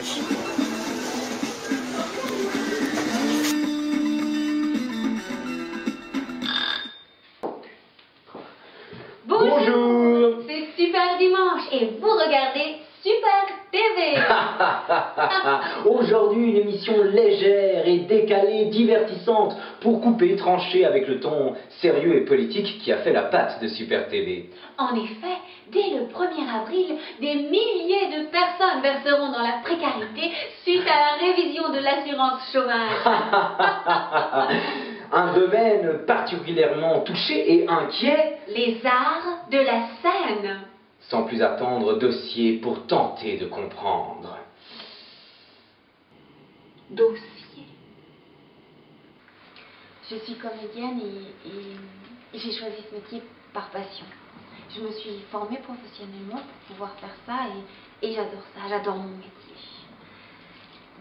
chômage. Bonjour. C'est Super Dimanche et vous regardez Super TV. Aujourd'hui, une émission légère et décalée, divertissante, pour couper, trancher avec le ton sérieux et politique qui a fait la patte de Super TV. En effet, dès le 1er avril, des milliers de personnes verseront dans la précarité suite à la révision de l'assurance chômage. Un domaine particulièrement touché et inquiet. Les arts de la scène. Sans plus attendre, dossier pour tenter de comprendre. Dossier. Je suis comédienne et j'ai choisi ce métier par passion. Je me suis formée professionnellement pour pouvoir faire ça et j'adore ça, j'adore mon métier.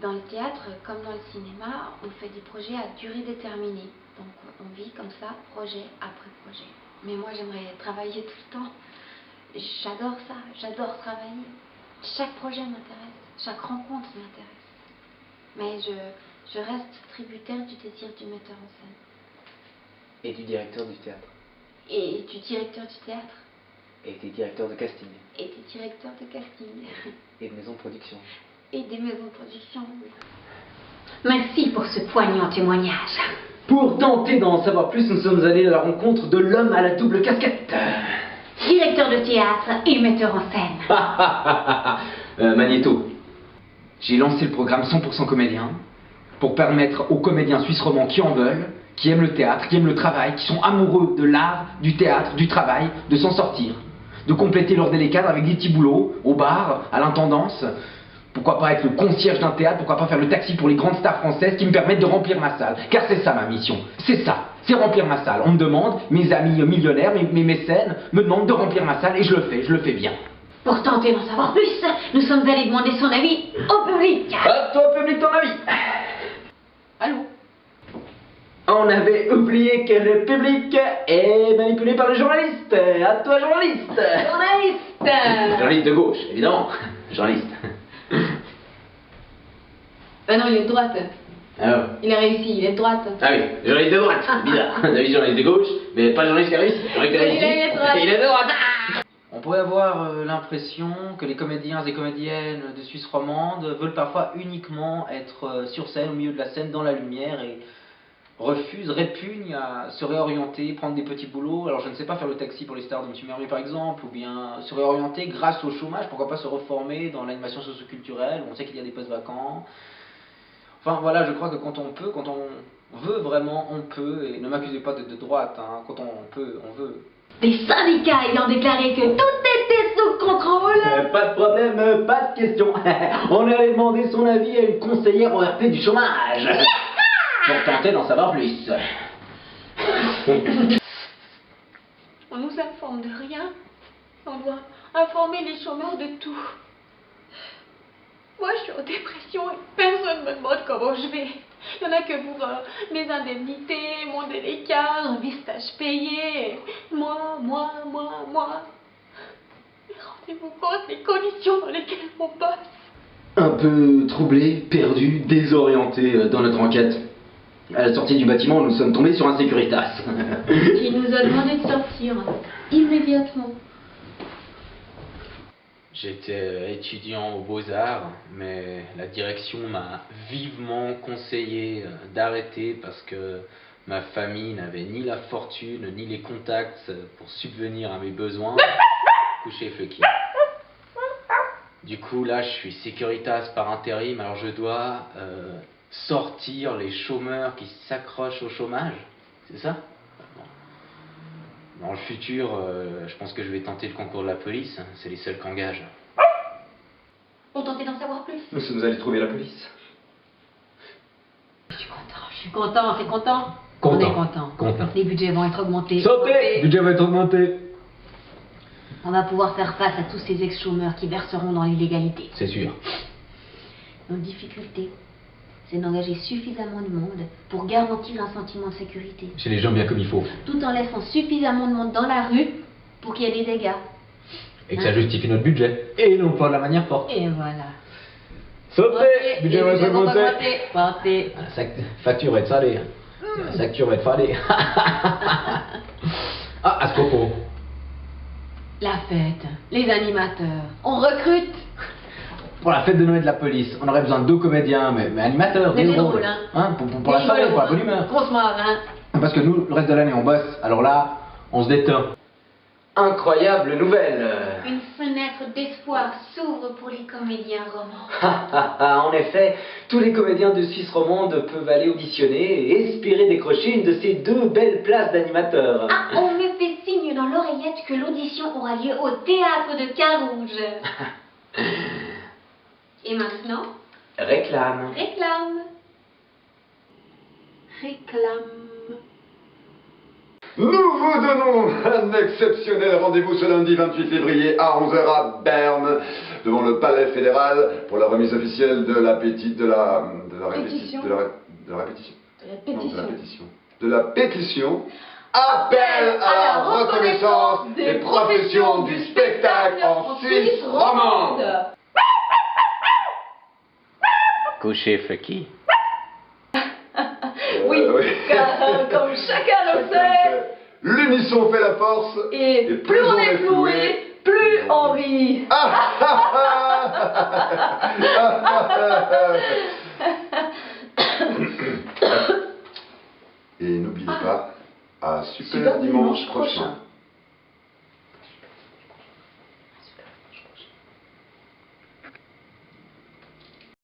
Dans le théâtre, comme dans le cinéma, on fait des projets à durée déterminée. Donc on vit comme ça, projet après projet. Mais moi j'aimerais travailler tout le temps. J'adore ça, j'adore travailler. Chaque projet m'intéresse, chaque rencontre m'intéresse. Mais je reste tributaire du désir du metteur en scène. Et du directeur du théâtre. Et du directeur du théâtre. Et des directeurs de casting. Et des directeurs de casting. Et de maisons de production. Et des maisons de production. Merci pour ce poignant témoignage. Pour tenter d'en savoir plus, nous sommes allés à la rencontre de l'homme à la double casquette. Directeur de théâtre et metteur en scène. Magnéto, j'ai lancé le programme 100% comédien pour permettre aux comédiens suisses romans qui en veulent, qui aiment le théâtre, qui aiment le travail, qui sont amoureux de l'art, du théâtre, du travail, de s'en sortir, de compléter leur délai cadre avec des petits boulots, au bar, à l'intendance. Pourquoi pas être le concierge d'un théâtre, pourquoi pas faire le taxi pour les grandes stars françaises qui me permettent de remplir ma salle. Car c'est ça ma mission, c'est ça, c'est remplir ma salle. On me demande, mes amis millionnaires, mes mécènes, me demandent de remplir ma salle et je le fais bien. Pour tenter d'en savoir plus, nous sommes allés demander son avis au public. À toi public ton avis. Allô? On avait oublié que le public est manipulé par les journalistes. À toi journaliste. Journaliste. Journaliste de gauche, évidemment. Journaliste. Ah non, il est de droite. Alors. Il a réussi, il est de droite. Ah oui, journaliste de droite, c'est bizarre. D'habitude journaliste de gauche, mais pas journaliste qui a réussi. Journaliste qui a réussi. Il est de droite. Il est de droite. On pourrait avoir l'impression que les comédiens et comédiennes de Suisse romande veulent parfois uniquement être sur scène, au milieu de la scène, dans la lumière et répugnent à se réorienter, prendre des petits boulots. Alors je ne sais pas, faire le taxi pour les stars de M. Mermier par exemple, ou bien se réorienter grâce au chômage, pourquoi pas se reformer dans l'animation socioculturelle, où on sait qu'il y a des postes vacants. Enfin voilà, je crois que quand on peut, quand on veut vraiment, on peut, et ne m'accusez pas de droite, hein, quand on peut, on veut. Des syndicats ayant déclaré que tout était sous contrôle. Pas de problème, pas de question. On avait demandé son avis à une conseillère ORP du chômage. Pour tenter d'en savoir plus. On nous informe de rien. On doit informer les chômeurs de tout. Moi, je suis en dépression et personne ne me demande comment je vais. Il n'y en a que pour mes indemnités, mon délai cadre, mes stages payés. Moi. Mais rendez-vous compte des conditions dans lesquelles on passe. Un peu troublé, perdu, désorienté dans notre enquête. À la sortie du bâtiment, nous sommes tombés sur un Securitas. Qui nous a demandé de sortir immédiatement. J'étais étudiant aux Beaux-Arts, mais la direction m'a vivement conseillé d'arrêter parce que ma famille n'avait ni la fortune ni les contacts pour subvenir à mes besoins. Couché Flucky. Du coup, là, je suis Securitas par intérim, alors je dois sortir les chômeurs qui s'accrochent au chômage. C'est ça? Dans le futur, je pense que je vais tenter le concours de la police. C'est les seuls qu'engagent. Pour tenter d'en savoir plus. Nous sommes allés trouver la police. Je suis content, c'est content. On est content. Les budgets vont être augmentés. Santé! Budget va être augmenté. On va pouvoir faire face à tous ces ex-chômeurs qui verseront dans l'illégalité. C'est sûr. Notre difficulté, c'est d'engager suffisamment de monde pour garantir un sentiment de sécurité. Chez les gens bien comme il faut. Tout en laissant suffisamment de monde dans la rue pour qu'il y ait des dégâts. Et que ça justifie notre budget. Et non pas de la manière forte. Et voilà. Sautez, budget va se monter. Votez. La facture va être salée. La facture va être salée. Ah, à ce propos. La fête, les animateurs, on recrute. Pour la fête de Noël de la police, on aurait besoin de 2 comédiens, mais animateurs, Mais des des drôles. drôles, hein. Pour la soirée, pour la bonne humeur. Qu'on se marre, hein. Parce que nous, le reste de l'année, on bosse. Alors là, on se détend. Incroyable nouvelle. Une fenêtre d'espoir s'ouvre pour les comédiens romans. En effet, tous les comédiens de Suisse romande peuvent aller auditionner et espérer décrocher une de ces 2 belles places d'animateur. Ah, on me fait signe dans l'oreillette que l'audition aura lieu au théâtre de Carouge. Et maintenant, Réclame. réclame. Réclame. Nous vous donnons un exceptionnel rendez-vous ce lundi 28 février à 11 h à Berne, devant le Palais fédéral, pour la remise officielle de la pétition. De la pétition. De la pétition. Appel à la reconnaissance des professions du spectacle en Suisse romande. Coucher Fucky. Oui, car comme chacun le sait, L'unisson fait la force. et plus on est floué, plus on rit. Et n'oubliez pas, à super Super dimanche dimanche prochain. prochain.